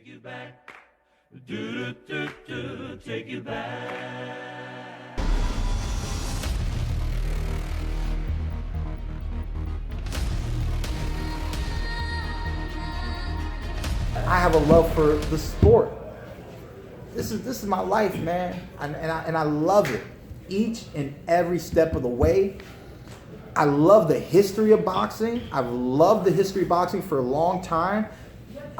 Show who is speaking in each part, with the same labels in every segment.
Speaker 1: you back. Take you back.
Speaker 2: I have a love for the sport. This is my life, man, and I love it each and every step of the way. I love the history of boxing. I've loved the history of boxing for a long time.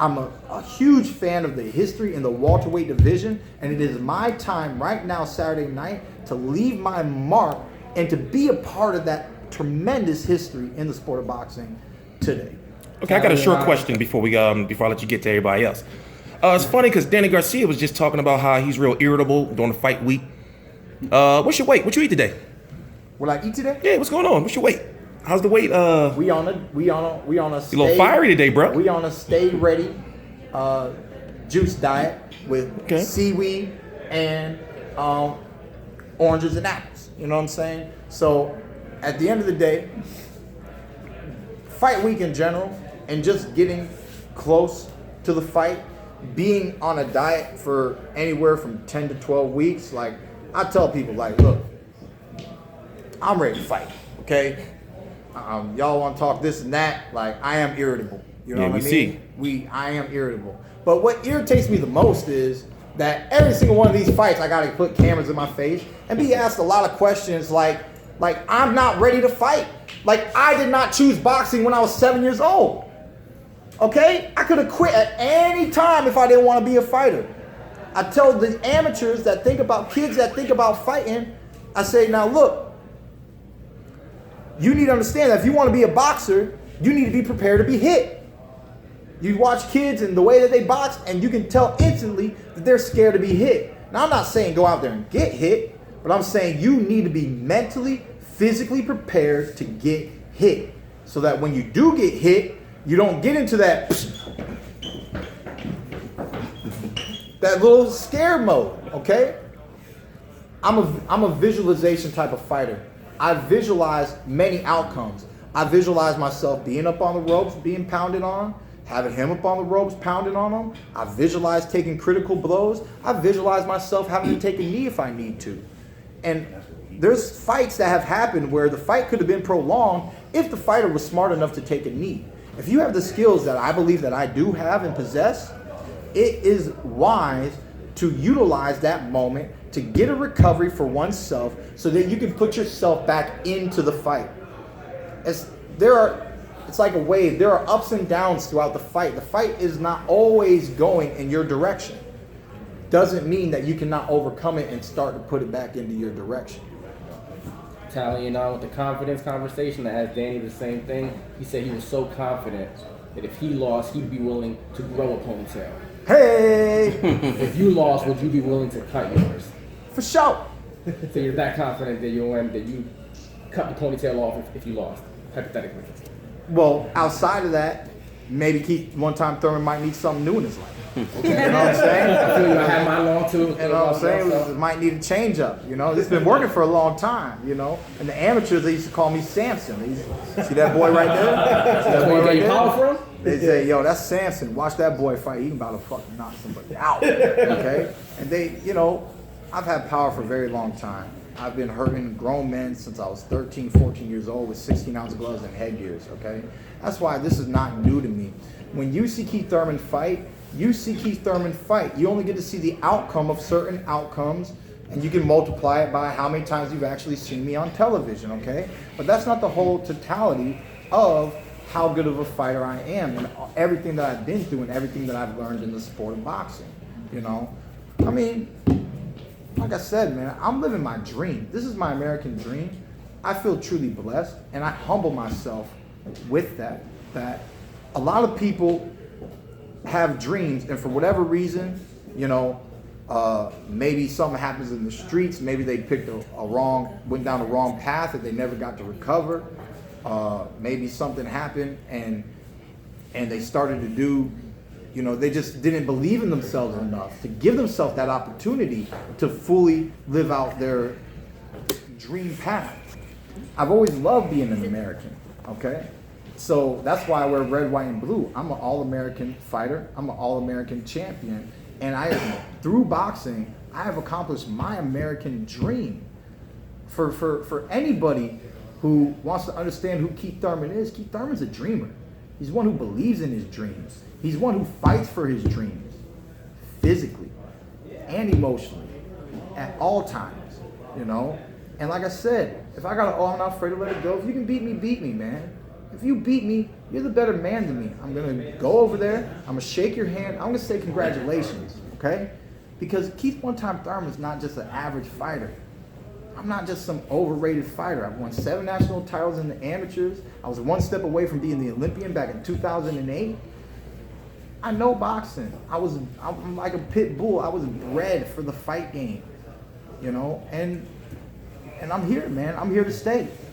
Speaker 2: I'm a huge fan of the history in the welterweight division, and it is my time right now, Saturday night, to leave my mark and to be a part of that tremendous history in the sport of boxing today.
Speaker 3: Okay, I got a short question before I let you get to everybody else. It's funny because Danny Garcia was just talking about how he's real irritable during the fight week. What's your weight? What you eat today?
Speaker 2: What I eat today?
Speaker 3: Yeah, what's going on? What's your weight? How's the weight?
Speaker 2: We on a stay,
Speaker 3: you a little fiery today, bro.
Speaker 2: We on a stay ready juice diet with seaweed and oranges and apples. You know what I'm saying? So at the end of the day, fight week in general, and just getting close to the fight, being on a diet for anywhere from 10 to 12 weeks, like I tell people, like, look, I'm ready to fight, okay? Y'all want to talk this and that, like I am irritable. You know what I mean? I am irritable. But what irritates me the most is that every single one of these fights, I gotta put cameras in my face and be asked a lot of questions like I'm not ready to fight. Like I did not choose boxing when I was 7 years old. Okay? I could have quit at any time if I didn't want to be a fighter. I tell the amateurs that think about, kids that think about fighting, I say, now look, you need to understand that if you want to be a boxer, you need to be prepared to be hit. You watch kids and the way that they box, and you can tell instantly that they're scared to be hit. Now, I'm not saying go out there and get hit, but I'm saying you need to be mentally, physically prepared to get hit, so that when you do get hit, you don't get into that little scare mode, okay? I'm a visualization type of fighter. I visualize many outcomes. I visualize myself being up on the ropes, being pounded on, having him up on the ropes, pounding on him. I visualize taking critical blows. I visualize myself having to take a knee if I need to. And there's fights that have happened where the fight could have been prolonged if the fighter was smart enough to take a knee. If you have the skills that I believe that I do have and possess, it is wise to utilize that moment to get a recovery for oneself so that you can put yourself back into the fight. It's like a wave. There are ups and downs throughout the fight. The fight is not always going in your direction. Doesn't mean that you cannot overcome it and start to put it back into your direction.
Speaker 4: Tallying on with the confidence conversation, I asked Danny the same thing. He said he was so confident that if he lost, he'd be willing to grow a ponytail.
Speaker 2: Hey!
Speaker 4: If you lost, would you be willing to cut yours?
Speaker 2: For sure.
Speaker 4: So you're that confident that you cut the ponytail off if you lost, hypothetically.
Speaker 2: Well, outside of that, maybe one time Thurman might need something new in his life. Okay, you know what I'm saying?
Speaker 4: I feel you. I have mine long too.
Speaker 2: You know what I'm saying? It might need a change up. You know, it's been working for a long time. You know, and the amateurs, they used to call me Samson. See that boy right there? See that boy right there? They say, yo, that's Samson. Watch that boy fight. He about to fucking knock somebody out. Okay? And they, you know, I've had power for a very long time. I've been hurting grown men since I was 13, 14 years old with 16-ounce gloves and headgears, okay? That's why this is not new to me. When you see Keith Thurman fight, you see Keith Thurman fight. You only get to see the outcome of certain outcomes, and you can multiply it by how many times you've actually seen me on television, okay? But that's not the whole totality of how good of a fighter I am and everything that I've been through and everything that I've learned in the sport of boxing, you know? I mean, like I said, man, I'm living my dream. This is my American dream. I feel truly blessed, and I humble myself with that a lot of people have dreams, and for whatever reason, you know, maybe something happens in the streets, maybe they picked went down the wrong path that they never got to recover. Maybe something happened and they started to do, you know, they just didn't believe in themselves enough to give themselves that opportunity to fully live out their dream path. I've always loved being an American, okay? So that's why I wear red, white, and blue. I'm an All-American fighter. I'm an All-American champion. And through boxing, I have accomplished my American dream. For anybody who wants to understand who Keith Thurman is a dreamer. He's one who believes in his dreams. He's one who fights for his dreams, physically and emotionally, at all times, you know? And like I said, if I got I'm not afraid to let it go. If you can beat me, man. If you beat me, you're the better man than me. I'm gonna go over there, I'm gonna shake your hand, I'm gonna say congratulations, okay? Because Keith One-Time Thurman is not just an average fighter. I'm not just some overrated fighter. I've won 7 national titles in the amateurs. I was one step away from being the Olympian back in 2008. I know boxing. I'm like a pit bull. I was bred for the fight game, you know? And I'm here, man. I'm here to stay.